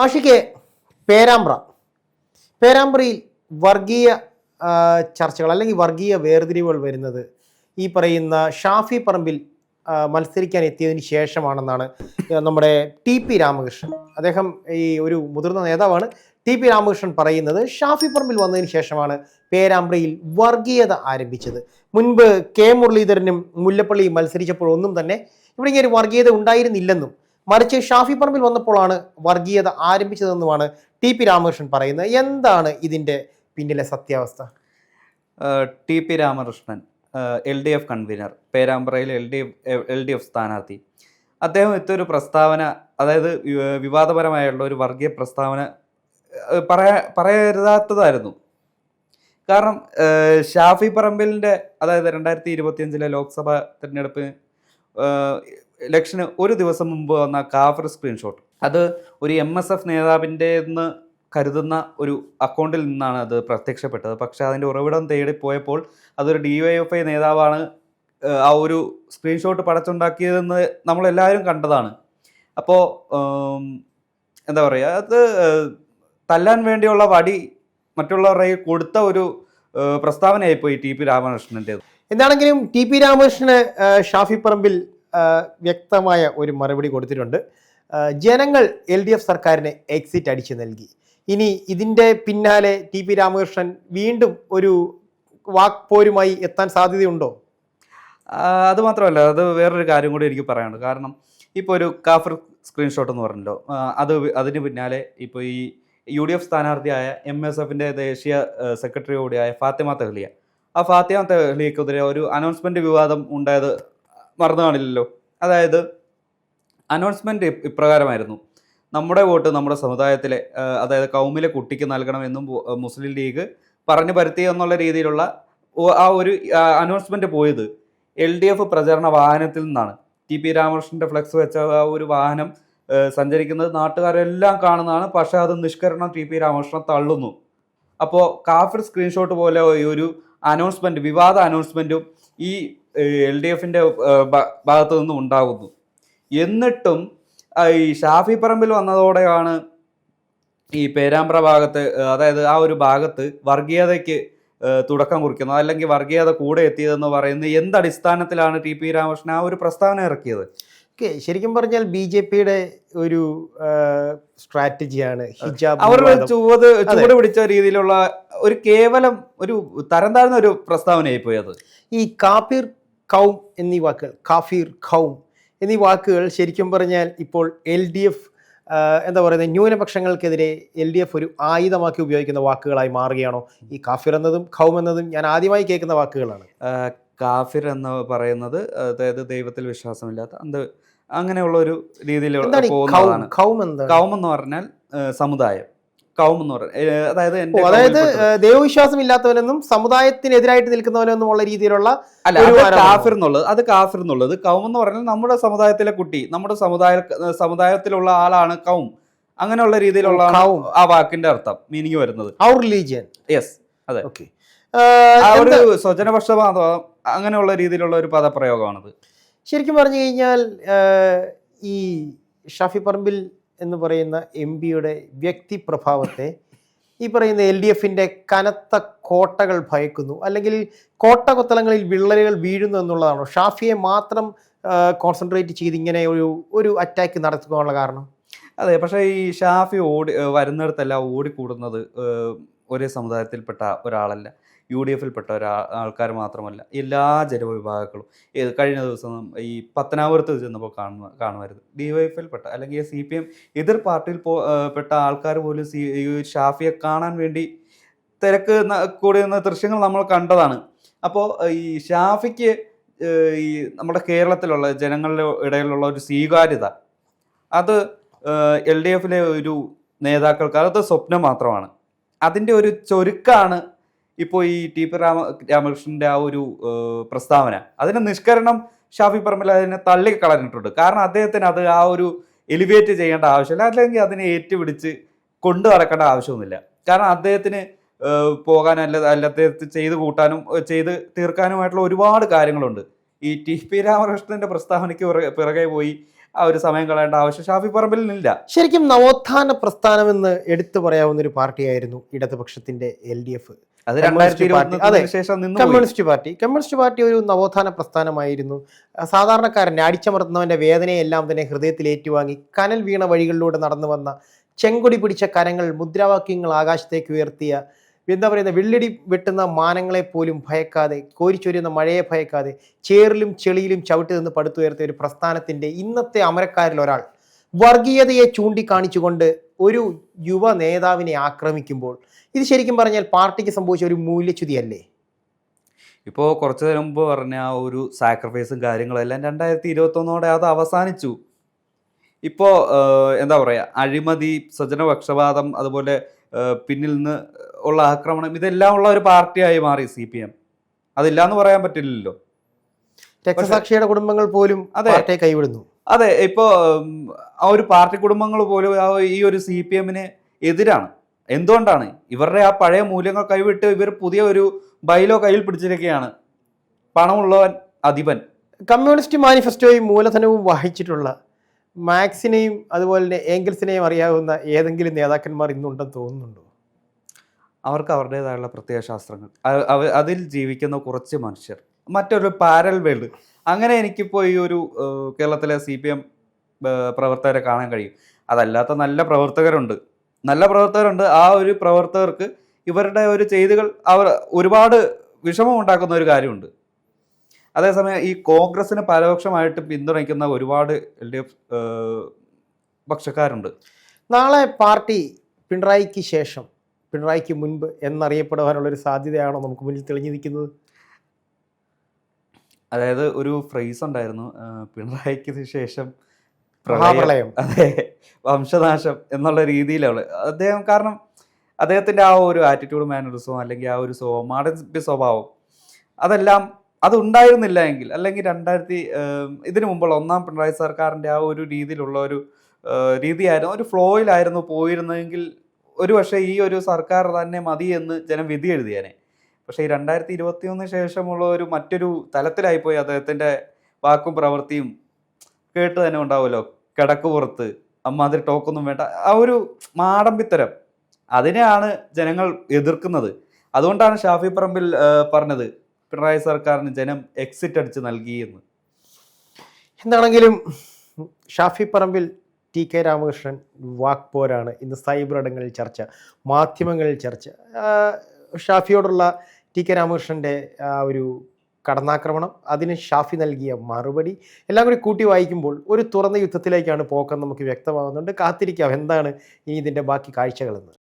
ആഷിക്കെ പേരാമ്പ്ര പേരാമ്പ്രയിൽ വർഗീയ ചർച്ചകൾ അല്ലെങ്കിൽ വർഗീയ വേർതിരിവുകൾ വരുന്നത് ഈ പറയുന്ന ഷാഫി പറമ്പിൽ മത്സരിക്കാൻ എത്തിയതിന് ശേഷമാണെന്നാണ് നമ്മുടെ ടി പി രാമകൃഷ്ണൻ, അദ്ദേഹം ഈ ഒരു മുതിർന്ന നേതാവാണ്. ടി പി രാമകൃഷ്ണൻ പറയുന്നത് ഷാഫി പറമ്പിൽ വന്നതിന് ശേഷമാണ് പേരാമ്പ്രയിൽ വർഗീയത ആരംഭിച്ചത്. മുൻപ് കെ മുരളീധരനും മുല്ലപ്പള്ളി മത്സരിച്ചപ്പോഴൊന്നും തന്നെ ഇവിടെ ഇങ്ങനെ ഒരു വർഗീയത ഉണ്ടായിരുന്നില്ലെന്നും മറിച്ച് ഷാഫി പറമ്പിൽ വന്നപ്പോഴാണ് വർഗീയത ആരംഭിച്ചതെന്നുമാണ് ടി പി രാമകൃഷ്ണൻ പറയുന്നത്. എന്താണ് ഇതിൻ്റെ പിന്നിലെ സത്യാവസ്ഥ? T P Ramakrishnan LDF convener, പേരാമ്പ്രയിൽ LDF സ്ഥാനാർത്ഥി, അദ്ദേഹം ഇത്തൊരു പ്രസ്താവന, അതായത് വിവാദപരമായുള്ള ഒരു വർഗീയ പ്രസ്താവന പറയരുതാത്തതായിരുന്നു. കാരണം ഷാഫി പറമ്പിലിൻ്റെ, അതായത് 2025 ലോക്സഭാ തിരഞ്ഞെടുപ്പ് ഇലക്ഷന് ഒരു ദിവസം മുമ്പ് വന്ന കാഫർ സ്ക്രീൻഷോട്ട്, അത് ഒരു MSF നേതാവിൻ്റെ എന്ന് കരുതുന്ന ഒരു അക്കൗണ്ടിൽ നിന്നാണ് അത് പ്രത്യക്ഷപ്പെട്ടത്. പക്ഷെ അതിൻ്റെ ഉറവിടം തേടി പോയപ്പോൾ അതൊരു DYFI നേതാവാണ് ആ ഒരു സ്ക്രീൻഷോട്ട് പടച്ചുണ്ടാക്കിയതെന്ന് നമ്മളെല്ലാവരും കണ്ടതാണ്. അപ്പോൾ എന്താ പറയുക, അത് തല്ലാൻ വേണ്ടിയുള്ള വടി മറ്റുള്ളവരുടെ കൊടുത്ത ഒരു പ്രസ്താവനയായിപ്പോയി ടി പി രാമകൃഷ്ണൻ്റേത്. എന്താണെങ്കിലും ടി പി രാമകൃഷ്ണന് ഷാഫി പറമ്പിൽ വ്യക്തമായ ഒരു മറുപടി കൊടുത്തിട്ടുണ്ട്. ജനങ്ങൾ LDF സർക്കാരിന് എക്സിറ്റ് അടിച്ചു നൽകി. ഇനി ഇതിൻ്റെ പിന്നാലെ ടി പി രാമകൃഷ്ണൻ വീണ്ടും ഒരു വാക്പോരുമായി എത്താൻ സാധ്യതയുണ്ടോ? അത് മാത്രമല്ല, അത് വേറൊരു കാര്യം കൂടി എനിക്ക് പറയാനുണ്ട്. കാരണം ഇപ്പോൾ ഒരു കാഫർ സ്ക്രീൻഷോട്ട് എന്ന് പറഞ്ഞല്ലോ, അതിന് പിന്നാലെ ഇപ്പോൾ ഈ UDF സ്ഥാനാർത്ഥിയായ MSFൻ്റെ ദേശീയ സെക്രട്ടറി കൂടിയായ ഫാത്തിമ തെഹ്ലിയ, ആ ഫാത്തിമ തെഹ്ലിയക്കെതിരെ ഒരു അനൗൺസ്മെൻറ്റ് വിവാദം ഉണ്ടായത് മറന്നു കാണില്ലല്ലോ. അതായത് അനൗൺസ്മെൻറ്റ് ഇപ്രകാരമായിരുന്നു: നമ്മുടെ വോട്ട് നമ്മുടെ സമുദായത്തിലെ, അതായത് കൗമിലെ കുട്ടിക്ക് നൽകണമെന്നും മുസ്ലിം ലീഗ് പറഞ്ഞു പരത്തി എന്നുള്ള രീതിയിലുള്ള ആ ഒരു അനൗൺസ്മെൻറ്റ് പോയത് LDF പ്രചരണ വാഹനത്തിൽ നിന്നാണ്. ടി പി രാമകൃഷ്ണൻ്റെ ഫ്ലെക്സ് വെച്ച ആ ഒരു വാഹനം സഞ്ചരിക്കുന്നത് നാട്ടുകാരെല്ലാം കാണുന്നതാണ്. പക്ഷേ അത് നിഷ്കരണം ടി പി രാമകൃഷ്ണൻ തള്ളുന്നു. അപ്പോൾ കാഫിർ സ്ക്രീൻഷോട്ട് പോലെ ഒരു അനൗൺസ്മെൻറ്റ്, വിവാദ അനൗൺസ്മെൻറ്റും ഈ LDFൻ്റെ ഭാഗത്തു നിന്നും ഉണ്ടാകുന്നു. എന്നിട്ടും ഈ ഷാഫി പറമ്പിൽ വന്നതോടെയാണ് ഈ പേരാമ്പ്ര ഭാഗത്ത്, അതായത് ആ ഒരു ഭാഗത്ത് വർഗീയതയ്ക്ക് തുടക്കം കുറിക്കുന്നത്, അല്ലെങ്കിൽ വർഗീയത കൂടെ എത്തിയതെന്ന് പറയുന്നത് എന്തടിസ്ഥാനത്തിലാണ് ടി പി രാമകൃഷ്ണൻ ആ ഒരു പ്രസ്താവന ഇറക്കിയത്? ശരിക്കും പറഞ്ഞാൽ BJPയുടെ ഒരു സ്ട്രാറ്റജിയാണ് ഹിജാബ്. അവരുടെ ചുവട് പിടിച്ച രീതിയിലുള്ള ഒരു കേവലം ഒരു തരം താഴ്ന്ന ഒരു പ്രസ്താവനയായി പോയി അത്. ഈ കാഫിർ ഖൗം എന്നീ വാക്കുകൾ, കാഫിർ ഖൗം എന്നീ വാക്കുകൾ ശരിക്കും പറഞ്ഞാൽ ഇപ്പോൾ LDF എന്താ പറയുന്നത്, ന്യൂനപക്ഷങ്ങൾക്കെതിരെ LDF ഒരു ആയുധമാക്കി ഉപയോഗിക്കുന്ന വാക്കുകളായി മാറുകയാണോ? ഈ കാഫിർ എന്നതും ഖൗം എന്നതും ഞാൻ ആദ്യമായി കേൾക്കുന്ന വാക്കുകളാണ്. കാഫിർ എന്ന് പറയുന്നത്, അതായത് ദൈവത്തിൽ വിശ്വാസമില്ലാത്ത അങ്ങനെയുള്ള ഒരു രീതിയിൽ പോകുന്നതാണ്. ഖൗം എന്ന് പറഞ്ഞാൽ സമുദായം. ഖൗം എന്ന് പറഞ്ഞാൽ അതായത് ദൈവവിശ്വാസം ഇല്ലാത്തവനെന്നും സമുദായത്തിനെതിരായിട്ട് നിൽക്കുന്നവനെന്നും ഉള്ള രീതിയിലുള്ള കാഫിർ എന്നുള്ളത്. ഖൗം എന്ന് പറഞ്ഞാൽ നമ്മുടെ സമുദായത്തിലെ കുട്ടി, നമ്മുടെ സമുദായത്തിലുള്ള ആളാണ് ഖൗം. അങ്ങനെയുള്ള രീതിയിലുള്ള ആ വാക്കിന്റെ അർത്ഥം, മീനിങ് വരുന്നത് അവർ റിലീജിയൻ. യെസ്, അതെ. ഒരു സ്വജനപക്ഷപാതം അങ്ങനെയുള്ള രീതിയിലുള്ള ഒരു പദപ്രയോഗമാണത്. ശരിക്കും പറഞ്ഞു കഴിഞ്ഞാൽ ഈ ഷാഫി പറമ്പിൽ എന്ന് പറയുന്ന MP-യുടെ വ്യക്തിപ്രഭാവത്തെ ഈ പറയുന്ന LDFൻ്റെ കനത്ത കോട്ടകൾ ഭയക്കുന്നു, അല്ലെങ്കിൽ കോട്ടകൊത്തളങ്ങളിൽ വിള്ളലുകൾ വീഴുന്നു എന്നുള്ളതാണോ ഷാഫിയെ മാത്രം കോൺസെൻട്രേറ്റ് ചെയ്ത് ഇങ്ങനെ ഒരു അറ്റാക്ക് നടത്തുവാനുള്ള കാരണം? അതെ, പക്ഷേ ഈ ഷാഫി വരുന്നിടത്തെല്ലാം ഓടിക്കൂടുന്നത് ഒരേ സമുദായത്തിൽപ്പെട്ട ഒരാളല്ല, UDFൽപ്പെട്ട ആൾക്കാർ മാത്രമല്ല, എല്ലാ ജനവിഭാഗങ്ങളും. കഴിഞ്ഞ ദിവസം ഈ പത്തനാപുരത്ത് ചെന്നപ്പോൾ കാണുമായിരുന്നു DYFൽപ്പെട്ട അല്ലെങ്കിൽ CPM എതിർ പാർട്ടിയിൽ പെട്ട ആൾക്കാർ പോലും ഷാഫിയെ കാണാൻ വേണ്ടി തിരക്ക് കൂടുന്ന ദൃശ്യങ്ങൾ നമ്മൾ കണ്ടതാണ്. അപ്പോൾ ഈ ഷാഫിക്ക് ഈ നമ്മുടെ കേരളത്തിലുള്ള ജനങ്ങളുടെ ഇടയിലുള്ള ഒരു സ്വീകാര്യത, അത് LDFലെ ഒരു നേതാക്കൾക്ക് അത് സ്വപ്നം മാത്രമാണ്. അതിൻ്റെ ഒരു ചൊരുക്കാണ് ഇപ്പോൾ ഈ ടി പി രാമകൃഷ്ണൻ്റെ ആ ഒരു പ്രസ്താവന. അതിൻ്റെ നിഷ്കരണം ഷാഫി പറമ്പിൽ അതിനെ തള്ളിക്കളഞ്ഞിട്ടുണ്ട്. കാരണം അദ്ദേഹത്തിന് അത് ആ ഒരു എലിവേറ്റ് ചെയ്യേണ്ട ആവശ്യമില്ല, അല്ലെങ്കിൽ അതിനെ ഏറ്റുപിടിച്ച് കൊണ്ടു നടക്കേണ്ട ആവശ്യമൊന്നുമില്ല. കാരണം അദ്ദേഹത്തിന് പോകാനല്ല അദ്ദേഹത്തിന് ചെയ്ത് തീർക്കാനുമായിട്ടുള്ള ഒരുപാട് കാര്യങ്ങളുണ്ട്. ഈ ടി പി രാമകൃഷ്ണൻ്റെ പ്രസ്താവനയ്ക്ക് പിറകെ പോയി ആ ഒരു സമയം കളയേണ്ട ആവശ്യം ഷാഫി പറമ്പിലിനില്ല. ശരിക്കും നവോത്ഥാന പ്രസ്ഥാനമെന്ന് എടുത്തു പറയാവുന്ന ഒരു പാർട്ടിയായിരുന്നു ഇടതുപക്ഷത്തിന്റെ LDF. അത് കമ്മ്യൂണിസ്റ്റ് പാർട്ടി. അതെ, 2021 ശേഷം നിന്ന് കമ്മ്യൂണിസ്റ്റ് പാർട്ടി ഒരു നവോത്ഥാന പ്രസ്ഥാനമായിരുന്നു. സാധാരണക്കാരനെ അടിച്ചമർത്തുന്നവന്റെ വേദനയെല്ലാം തന്നെ ഹൃദയത്തിൽ ഏറ്റുവാങ്ങി കനൽ വീണ വഴികളിലൂടെ നടന്നു വന്ന, ചെങ്കൊടി പിടിച്ച കരങ്ങൾ, മുദ്രാവാക്യങ്ങൾ ആകാശത്തേക്ക് ഉയർത്തിയ, എന്താ പറയുന്ന, വെള്ളിടി വെട്ടുന്ന മാനങ്ങളെ പോലും ഭയക്കാതെ, കോരിച്ചൊരിയുന്ന മഴയെ ഭയക്കാതെ, ചേറിലും ചെളിയിലും ചവിട്ടി നിന്ന് പടുത്തുയർത്തിയ ഒരു പ്രസ്ഥാനത്തിന്റെ ഇന്നത്തെ അമരക്കാരിൽ ഒരാൾ വർഗീയതയെ ചൂണ്ടിക്കാണിച്ചുകൊണ്ട് ഒരു യുവ നേതാവിനെ ആക്രമിക്കുമ്പോൾ ഇത് ശരിക്കും പറഞ്ഞാൽ പാർട്ടിക്ക് സംഭവിച്ച ഒരു മൂല്യച്യുതിയല്ലേ? ഇപ്പോൾ കുറച്ച് നേരം മുമ്പ് പറഞ്ഞ ആ ഒരു സാക്രിഫൈസും കാര്യങ്ങളും എല്ലാം 2021 അത് അവസാനിച്ചു. ഇപ്പോൾ എന്താ പറയുക, അഴിമതി, സ്വജനപക്ഷപാതം, അതുപോലെ പിന്നിൽ നിന്ന് ഉള്ള ആക്രമണം, ഇതെല്ലാം ഉള്ള ഒരു പാർട്ടിയായി മാറി CPM. അതില്ലാന്ന് പറയാൻ പറ്റില്ലല്ലോ. രക്തസാക്ഷിയുടെ കുടുംബങ്ങൾ പോലും പാർട്ടിയെ കൈവിടുന്നു. അതെ, ഇപ്പോൾ ആ ഒരു പാർട്ടി കുടുംബങ്ങൾ പോലും ഈ ഒരു CPM-ന് എതിരാണ്. എന്തുകൊണ്ടാണ്? ഇവരുടെ ആ പഴയ മൂല്യങ്ങൾ കൈവിട്ട് ഇവർ പുതിയ ഒരു ബൈലോ കയ്യിൽ പിടിച്ചിരിക്കുകയാണ്. പണമുള്ളവൻ അധിപൻ. കമ്മ്യൂണിസ്റ്റ് മാനിഫെസ്റ്റോയും മൂലധനവും വഹിച്ചിട്ടുള്ള മാക്സിനെയും അതുപോലെ തന്നെ ഏംഗൽസിനെയും അറിയാവുന്ന ഏതെങ്കിലും നേതാക്കന്മാർ ഇന്നുണ്ടെന്ന് തോന്നുന്നുണ്ടോ? അവർക്ക് അവരുടേതായുള്ള പ്രത്യേക ശാസ്ത്രങ്ങൾ, അതിൽ ജീവിക്കുന്ന കുറച്ച് മനുഷ്യർ, മറ്റൊരു പാരൽ വേൾഡ്. അങ്ങനെ എനിക്കിപ്പോൾ ഈ ഒരു കേരളത്തിലെ CPM പ്രവർത്തകരെ കാണാൻ കഴിയും. അതല്ലാത്ത നല്ല പ്രവർത്തകരുണ്ട്. ആ ഒരു പ്രവർത്തകർക്ക് ഇവരുടെ ഒരു ചെയ്തികൾ ഒരുപാട് വിഷമം ഉണ്ടാക്കുന്ന ഒരു കാര്യമുണ്ട്. അതേസമയം ഈ കോൺഗ്രസിന് പരോക്ഷമായിട്ട് പിന്തുണയ്ക്കുന്ന ഒരുപാട് LDF പക്ഷക്കാരുണ്ട്. നാളെ പാർട്ടി പിണറായിക്ക് ശേഷം, പിണറായിക്ക് മുൻപ് എന്നറിയപ്പെടുവാനുള്ളൊരു സാധ്യതയാണോ നമുക്ക് മുന്നിൽ തെളിഞ്ഞു നിൽക്കുന്നത്? അതായത് ഒരു ഫ്രേസ് ഉണ്ടായിരുന്നു, പിണറായിക്ക് ശേഷം പ്രളയം, അതെ, വംശനാശം എന്നുള്ള രീതിയിലുള്ള അദ്ദേഹം. കാരണം അദ്ദേഹത്തിൻ്റെ ആ ഒരു ആറ്റിറ്റ്യൂഡ്, മാനറിസവും അല്ലെങ്കിൽ ആ ഒരു മാടമ്പി സ്വഭാവം, അതെല്ലാം അതുണ്ടായിരുന്നില്ല എങ്കിൽ, അല്ലെങ്കിൽ ഇതിനു മുമ്പുള്ള 1ാം പിണറായി സർക്കാരിൻ്റെ ആ ഒരു രീതിയിലുള്ള ഒരു രീതിയായിരുന്നു, ഒരു ഫ്ലോയിലായിരുന്നു പോയിരുന്നെങ്കിൽ ഒരു പക്ഷേ ഈ ഒരു സർക്കാർ തന്നെ മതി എന്ന് ജനം വിധി എഴുതിയേനെ. പക്ഷേ ഈ 2021 ശേഷമുള്ള ഒരു മറ്റൊരു തലത്തിലായിപ്പോയി അദ്ദേഹത്തിൻ്റെ വാക്കും പ്രവൃത്തിയും. കേട്ട് തന്നെ ഉണ്ടാവുമല്ലോ, കിടക്ക് പുറത്ത്, അമ്മാതിരി ടോക്കൊന്നും വേണ്ട, ആ ഒരു മാടമ്പിത്തരം, അതിനെയാണ് ജനങ്ങൾ എതിർക്കുന്നത്. അതുകൊണ്ടാണ് ഷാഫി പറമ്പിൽ പറഞ്ഞത് പിണറായി സർക്കാരിന് ജനം എക്സിറ്റ് അടിച്ച് നൽകിയെന്ന്. എന്താണെങ്കിലും ഷാഫി പറമ്പിൽ, TK രാമകൃഷ്ണൻ വാക്പോരാണ് ഇന്ന് സൈബർ ഇടങ്ങളിൽ ചർച്ച, മാധ്യമങ്ങളിൽ ചർച്ച. ഷാഫിയോടുള്ള TK രാമകൃഷ്ണൻ്റെ ഒരു കടന്നാക്രമണം, അതിന് ഷാഫി നൽകിയ മറുപടി, എല്ലാം കൂടി കൂട്ടി വായിക്കുമ്പോൾ ഒരു തുറന്ന യുദ്ധത്തിലേക്കാണ് പോക്കെന്ന് നമുക്ക് വ്യക്തമാകുന്നുണ്ട്. കാത്തിരിക്കാം എന്താണ് ഇനി ഇതിൻ്റെ ബാക്കി കാഴ്ചകളെന്ന്.